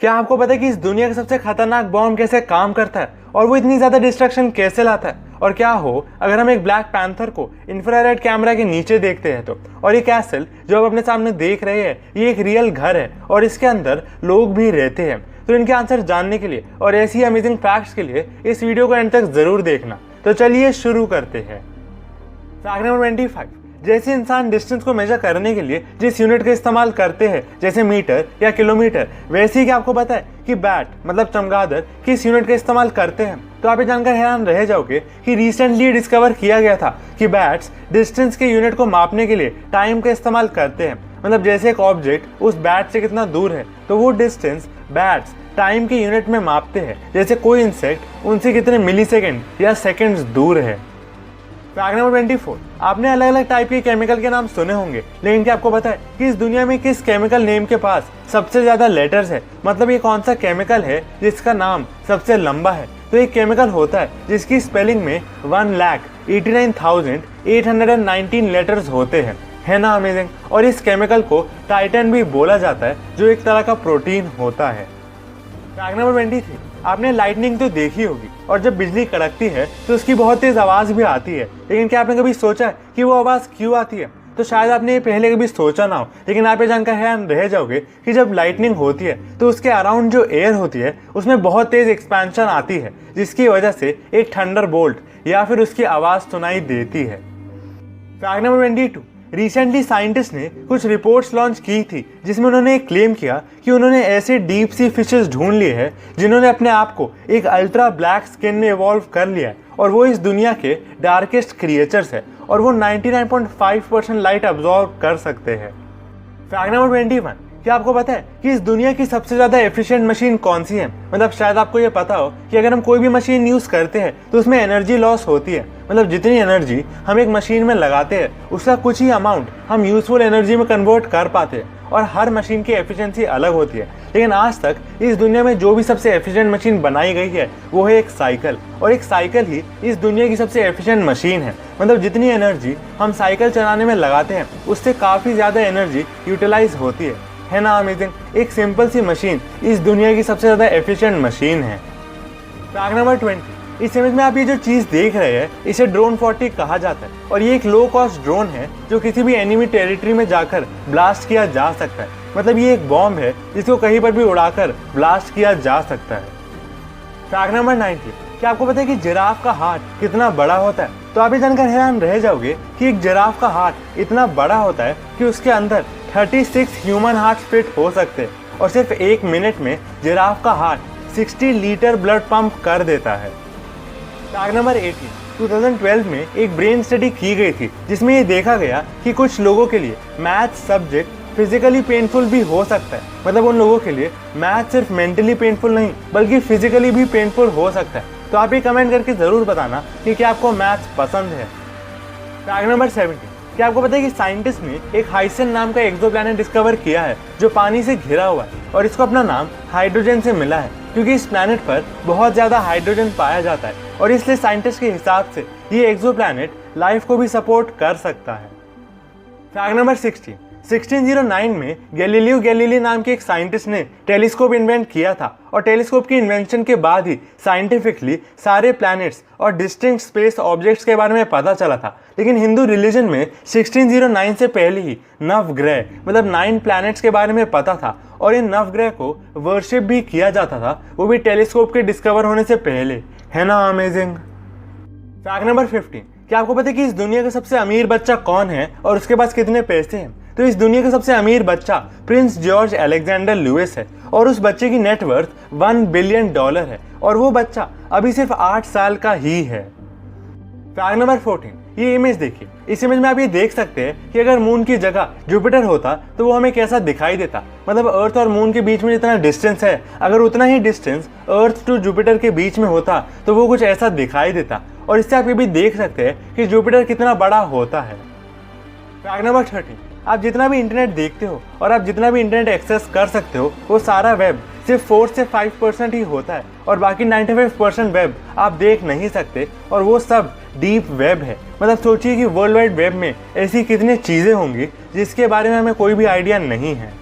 क्या आपको पता है कि इस दुनिया का सबसे खतरनाक बॉम्ब कैसे काम करता है और वो इतनी ज़्यादा डिस्ट्रक्शन कैसे लाता है? और क्या हो अगर हम एक ब्लैक पैंथर को इंफ्रारेड कैमरा के नीचे देखते हैं तो? और ये कैसल जो आप अपने सामने देख रहे हैं ये एक रियल घर है और इसके अंदर लोग भी रहते हैं। तो इनके आंसर जानने के लिए और ऐसी अमेजिंग फैक्ट्स के लिए इस वीडियो को एंड तक ज़रूर देखना। तो चलिए शुरू करते हैं। फैक्ट नंबर 25, जैसे इंसान डिस्टेंस को मेजर करने के लिए जिस यूनिट का इस्तेमाल करते हैं जैसे मीटर या किलोमीटर, वैसे ही क्या आपको पता है कि बैट मतलब चमगादड़ किस यूनिट का इस्तेमाल करते हैं? तो आप ये जानकर हैरान रह जाओगे कि रिसेंटली डिस्कवर किया गया था कि बैट्स डिस्टेंस के यूनिट को मापने के लिए टाइम का इस्तेमाल करते हैं। मतलब जैसे एक ऑब्जेक्ट उस बैट से कितना दूर है तो वो डिस्टेंस बैट्स टाइम के यूनिट में मापते हैं, जैसे कोई इंसेक्ट उनसे कितने मिलीसेकंड या सेकंड्स दूर है। फैक्ट नंबर 24, आपने अलग अलग टाइप के केमिकल के नाम सुने होंगे, लेकिन क्या आपको पता है कि इस दुनिया में किस केमिकल नेम के पास सबसे ज्यादा लेटर्स है? मतलब ये कौन सा केमिकल है जिसका नाम सबसे लंबा है? तो एक केमिकल होता है जिसकी स्पेलिंग में 1,89,819 लेटर्स होते हैं। है ना अमेजिंग? और इस केमिकल को टाइटन भी बोला जाता है जो एक तरह का प्रोटीन होता है। फैक्ट नंबर 23, आपने लाइटनिंग तो देखी होगी और जब बिजली कड़कती है तो उसकी बहुत तेज आवाज़ भी आती है, लेकिन क्या आपने कभी सोचा है कि वो आवाज़ क्यों आती है? तो शायद आपने ये पहले कभी सोचा ना हो, लेकिन आप ये जानकर हैरान रह जाओगे कि जब लाइटनिंग होती है तो उसके अराउंड जो एयर होती है उसमें बहुत तेज एक्सपेंशन आती है, जिसकी वजह से एक थंडर बोल्ट या फिर उसकी आवाज़ सुनाई देती है। फैक्ट नंबर 22, रिसेंटली साइंटिस्ट ने कुछ रिपोर्ट्स लॉन्च की थी जिसमें उन्होंने एक क्लेम किया कि उन्होंने ऐसे डीप सी फिशेस ढूंढ लिए हैं जिन्होंने अपने आप को एक अल्ट्रा ब्लैक स्किन में इवॉल्व कर लिया है और वो इस दुनिया के डार्केस्ट क्रिएचर्स है और वो 99.5% लाइट अब्जॉर्ब कर सकते हैं। फैक्ट नंबर 21, क्या आपको पता है कि इस दुनिया की सबसे ज़्यादा एफिशिएंट मशीन कौन सी है? मतलब शायद आपको ये पता हो कि अगर हम कोई भी मशीन यूज़ करते हैं तो उसमें एनर्जी लॉस होती है। मतलब जितनी एनर्जी हम एक मशीन में लगाते हैं उसका कुछ ही अमाउंट हम यूजफुल एनर्जी में कन्वर्ट कर पाते हैं और हर मशीन की एफिशिएंसी अलग होती है। लेकिन आज तक इस दुनिया में जो भी सबसे एफिशिएंट मशीन बनाई गई है वो है एक साइकिल, और एक साइकिल ही इस दुनिया की सबसे एफिशिएंट मशीन है। मतलब जितनी एनर्जी हम साइकिल चलाने में लगाते हैं उससे काफ़ी ज़्यादा एनर्जी यूटिलाइज होती है ना अमेजिंग? एक सिंपल सी मशीन इस दुनिया की सबसे ज़्यादा एफिशिएंट मशीन है। फैक्ट नंबर 20, इस इमेज में आप ये जो चीज़ देख रहे हैं इसे ड्रोन 40 कहा जाता है और ये एक लो कॉस्ट ड्रोन है जो किसी भी एनिमी टेरिटरी में जाकर ब्लास्ट किया जा सकता है। मतलब ये एक बॉम्ब है जिसको कहीं पर भी उड़ाकर ब्लास्ट किया जा सकता है। फैक्ट नंबर 90, क्या आपको पता है कि जिराफ का हार्ट कितना बड़ा होता है? तो आप ये जानकर हैरान रह जाओगे कि एक जिराफ का हार्ट इतना बड़ा होता है कि उसके अंदर 36 ह्यूमन हार्ट फिट हो सकते हैं और सिर्फ 1 मिनट में जिराफ का हार्ट 60 लीटर ब्लड पंप कर देता है। फैक्ट नंबर 18, 2012 में एक ब्रेन स्टडी की गई थी जिसमें ये देखा गया कि कुछ लोगों के लिए मैथ सब्जेक्ट फिजिकली पेनफुल भी हो सकता है। मतलब उन लोगों के लिए मैथ सिर्फ मेंटली पेनफुल नहीं बल्कि फिजिकली भी पेनफुल हो सकता है। तो आप ये कमेंट करके ज़रूर बताना कि क्या आपको मैथ्स पसंद है। फैक्ट नंबर 17, क्या आपको पता है कि साइंटिस्ट ने एक हाइसन नाम का एक्सोप्लैनेट डिस्कवर किया है जो पानी से घिरा हुआ है और इसको अपना नाम हाइड्रोजन से मिला है क्योंकि इस प्लैनेट पर बहुत ज़्यादा हाइड्रोजन पाया जाता है और इसलिए साइंटिस्ट के हिसाब से ये एक्सोप्लैनेट लाइफ को भी सपोर्ट कर सकता है। फैक्ट नंबर 1609 में गैलीलियो गैलीली नाम के एक साइंटिस्ट ने टेलीस्कोप इन्वेंट किया था और टेलीस्कोप की इन्वेंशन के बाद ही साइंटिफिकली सारे प्लैनेट्स और डिस्टिंक्ट स्पेस ऑब्जेक्ट्स के बारे में पता चला था। लेकिन हिंदू रिलीजन में 1609 से पहले ही नवग्रह मतलब 9 प्लैनेट्स के बारे में पता था और इन नवग्रह को वर्शिप भी किया जाता था, वो भी टेलीस्कोप के डिस्कवर होने से पहले। है ना अमेजिंग? फैक्ट नंबर 15, क्या आपको पता है कि इस दुनिया का सबसे अमीर बच्चा कौन है और उसके पास कितने पैसे हैं? तो इस दुनिया का सबसे अमीर बच्चा प्रिंस जॉर्ज अलेक्जेंडर लुइस है और उस बच्चे की नेटवर्थ $1 बिलियन है और वो बच्चा अभी सिर्फ 8 साल का ही है। फैक्ट नंबर 14, ये इमेज देखिए। इस इमेज में आप ये देख सकते हैं कि अगर मून की जगह जुपिटर होता तो वो हमें कैसा दिखाई देता। मतलब अर्थ और मून के बीच में जितना डिस्टेंस है अगर उतना ही डिस्टेंस अर्थ टू जुपिटर के बीच में होता तो वो कुछ ऐसा दिखाई देता। और इससे आप ये भी देख सकते हैं कि जुपिटर कितना बड़ा होता है। फैक्ट नंबर 13, आप जितना भी इंटरनेट देखते हो और आप जितना भी इंटरनेट एक्सेस कर सकते हो वो सारा वेब सिर्फ 4 से 5% ही होता है और बाकी 95% वेब आप देख नहीं सकते और वो सब डीप वेब है। मतलब सोचिए कि वर्ल्ड वाइड वेब में ऐसी कितनी चीज़ें होंगी जिसके बारे में हमें कोई भी आइडिया नहीं है।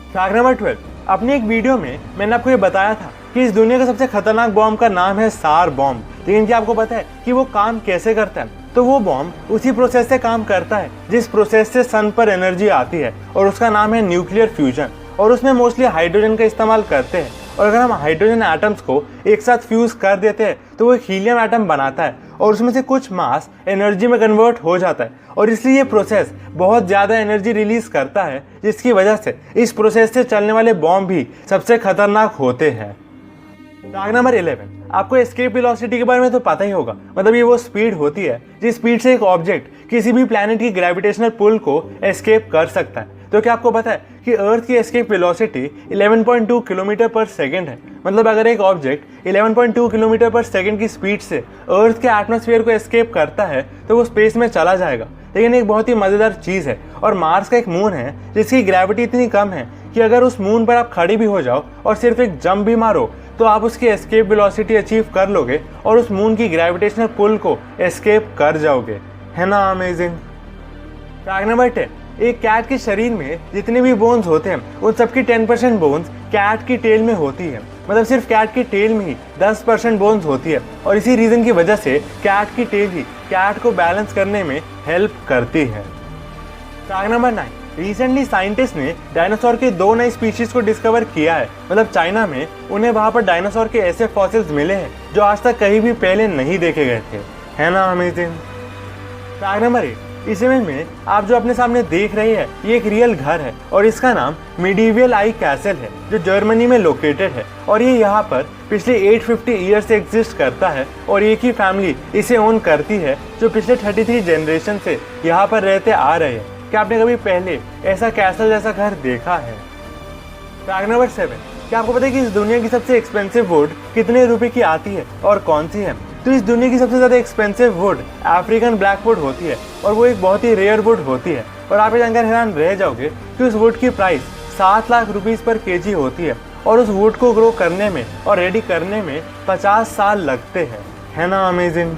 फैक्ट नंबर 12, अपने एक वीडियो में मैंने आपको ये बताया था कि इस दुनिया का सबसे खतरनाक बॉम्ब का नाम है सार बॉम्ब। लेकिन क्या आपको पता है कि वो काम कैसे करता है? तो वो बॉम्ब उसी प्रोसेस से काम करता है जिस प्रोसेस से सन पर एनर्जी आती है, और उसका नाम है न्यूक्लियर फ्यूजन। और उसमें मोस्टली हाइड्रोजन का इस्तेमाल करते हैं, और अगर हम हाइड्रोजन एटम्स को एक साथ फ्यूज कर देते हैं तो वो एक हीलियम एटम बनाता है, और उसमें से कुछ मास एनर्जी में कन्वर्ट हो जाता है, और इसलिए ये प्रोसेस बहुत ज़्यादा एनर्जी रिलीज करता है, जिसकी वजह से इस प्रोसेस से चलने वाले बॉम्ब भी सबसे खतरनाक होते हैं। फैक्ट नंबर 11, आपको एस्केप वेलोसिटी के बारे में तो पता ही होगा। मतलब ये वो स्पीड होती है जिस स्पीड से एक ऑब्जेक्ट किसी भी प्लैनेट की ग्रेविटेशनल पुल को एस्केप कर सकता है। तो क्या आपको पता है कि अर्थ की एस्केप वेलोसिटी 11.2 किलोमीटर पर सेकेंड है। मतलब अगर एक ऑब्जेक्ट 11.2 किलोमीटर पर सेकेंड की स्पीड से अर्थ के एटमॉस्फेयर को एस्केप करता है तो वो स्पेस में चला जाएगा। लेकिन एक बहुत ही मज़ेदार चीज़ है, और मार्स का एक मून है जिसकी ग्रेविटी इतनी कम है कि अगर उस मून पर आप खड़ी भी हो जाओ और सिर्फ एक जंप भी मारो तो आप उसकी एस्केप वेलोसिटी अचीव कर लोगे और उस मून की ग्रेविटेशनल पुल को एस्केप कर जाओगे। है ना अमेजिंग? फैक्ट नंबर 10, एक कैट के शरीर में जितने भी बोन्स होते हैं उन सबकी 10% बोन्स कैट की टेल में होती है। मतलब सिर्फ कैट की टेल में ही 10% बोन्स होती है, और इसी रीज़न की वजह से कैट की टेल ही कैट को बैलेंस करने में हेल्प करती है। फैक्ट नंबर 9, रिसेंटली साइंटिस्ट ने डायनासोर के 2 नए स्पीशीज को डिस्कवर किया है। मतलब चाइना में उन्हें वहाँ पर डायनासोर के ऐसे फॉसिल्स मिले हैं जो आज तक कहीं भी पहले नहीं देखे गए थे। है ना अमेजिंग? फैक्ट नंबर 8, इस इमेज में आप जो अपने सामने देख रहे हैं ये एक रियल घर है, और इसका नाम मिडीवियल आई कैसल है जो जर्मनी में लोकेटेड है, और ये यहाँ पर पिछले 850 ईयर से एग्जिस्ट करता है, और एक ही फैमिली इसे ओन करती है जो पिछले 33 जनरेशन से यहाँ पर रहते आ रहे हैं। क्या आपने कभी पहले ऐसा कैसल जैसा घर देखा है? फैक्ट नंबर 7, क्या आपको पता है कि इस दुनिया की सबसे एक्सपेंसिव वुड कितने रुपए की आती है और कौन सी है? तो इस दुनिया की सबसे ज़्यादा expensive would African black would होती है, और वो एक बहुत ही रेयर वुड होती है। और आप ये जानकर हैरान रह जाओगे कि उस वुड की प्राइस 7 लाख रुपीज़ पर केजी होती है, और उस वुड को ग्रो करने में और रेडी करने में 50 साल लगते हैं। है ना अमेजिंग?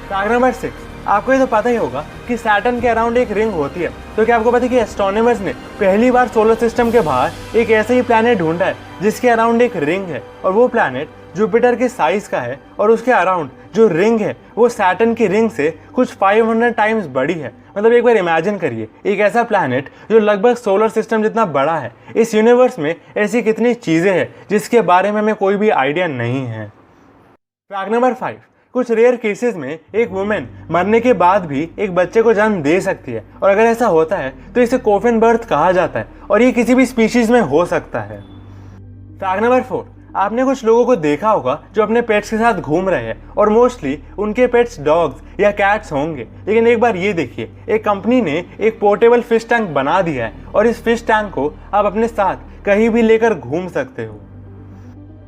फैक्ट नंबर 6, आपको ये तो पता ही होगा कि सैटर्न के अराउंड एक रिंग होती है। तो क्या आपको पता है कि एस्ट्रोनॉमर्स ने पहली बार सोलर सिस्टम के बाहर एक ऐसा ही प्लैनेट ढूंढा है जिसके अराउंड एक रिंग है, और वो प्लैनेट जुपिटर के साइज का है, और उसके अराउंड जो रिंग है वो सैटर्न की रिंग से कुछ 500 टाइम्स बड़ी है। मतलब एक बार इमेजिन करिए, एक ऐसा प्लैनेट जो लगभग सोलर सिस्टम जितना बड़ा है। इस यूनिवर्स में ऐसी कितनी चीज़ें हैं जिसके बारे में हमें कोई भी आइडिया नहीं है। फैक्ट नंबर 5, कुछ रेयर केसेस में एक वुमेन मरने के बाद भी एक बच्चे को जन्म दे सकती है, और अगर ऐसा होता है तो इसे कोफिन बर्थ कहा जाता है, और ये किसी भी स्पीशीज में हो सकता है। फैक्ट नंबर 4, आपने कुछ लोगों को देखा होगा जो अपने पेट्स के साथ घूम रहे हैं, और मोस्टली उनके पेट्स डॉग्स या कैट्स होंगे। लेकिन एक बार ये देखिए, एक कंपनी ने एक पोर्टेबल फिश टैंक बना दिया है, और इस फिश टैंक को आप अपने साथ कहीं भी लेकर घूम सकते हो।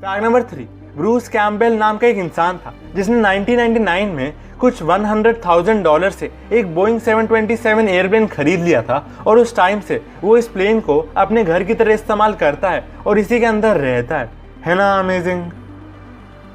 फैक्ट नंबर 3, ब्रूस कैम्पबेल नाम का एक इंसान था जिसने 1999 में कुछ $100,000 से एक बोइंग 727 एयरप्लेन खरीद लिया था, और उस टाइम से वो इस प्लेन को अपने घर की तरह इस्तेमाल करता है और इसी के अंदर रहता है। है ना अमेजिंग?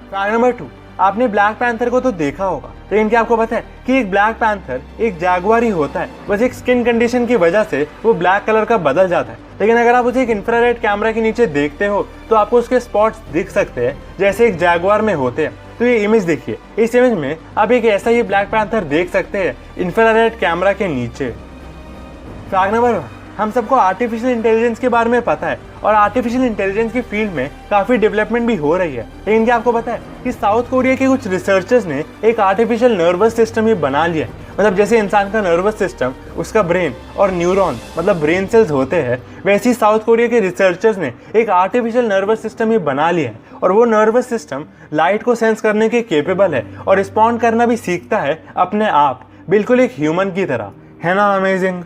फैक्ट नंबर 2, आपने ब्लैक पैंथर को तो देखा होगा, लेकिन क्या आपको पता है कि एक ब्लैक पैंथर एक जैगुआर ही होता है, बस एक स्किन कंडीशन की वजह से वो ब्लैक कलर का बदल जाता है। लेकिन अगर आप उसे एक इंफ्रारेड कैमरा के नीचे देखते हो तो आपको उसके स्पॉट्स दिख सकते हैं जैसे एक जैगुआर में होते हैं। तो ये इमेज देखिए, इस इमेज में आप एक ऐसा ही ब्लैक पैंथर देख सकते हैं इंफ्रारेड कैमरा के नीचे। फैक्ट नंबर 1, हम सबको आर्टिफिशियल इंटेलिजेंस के बारे में पता है, और आर्टिफिशियल इंटेलिजेंस की फील्ड में काफ़ी डेवलपमेंट भी हो रही है। लेकिन क्या आपको पता है कि साउथ कोरिया के कुछ रिसर्चर्स ने एक आर्टिफिशियल नर्वस सिस्टम ही बना लिया है। मतलब जैसे इंसान का नर्वस सिस्टम, उसका ब्रेन और न्यूरॉन मतलब ब्रेन सेल्स होते हैं, वैसे ही साउथ कोरिया के रिसर्चर्स ने एक आर्टिफिशियल नर्वस सिस्टम ही बना लिया है, और वो नर्वस सिस्टम लाइट को सेंस करने के केपेबल है और रिस्पॉन्ड करना भी सीखता है अपने आप, बिल्कुल एक ह्यूमन की तरह। है ना अमेजिंग?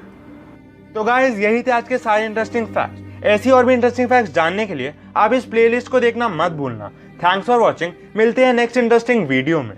तो गाइस, यही थे आज के सारे इंटरेस्टिंग फैक्ट्स। ऐसी और भी इंटरेस्टिंग फैक्ट्स जानने के लिए आप इस प्लेलिस्ट को देखना मत भूलना। Thanks for watching. मिलते हैं नेक्स्ट इंटरेस्टिंग वीडियो में।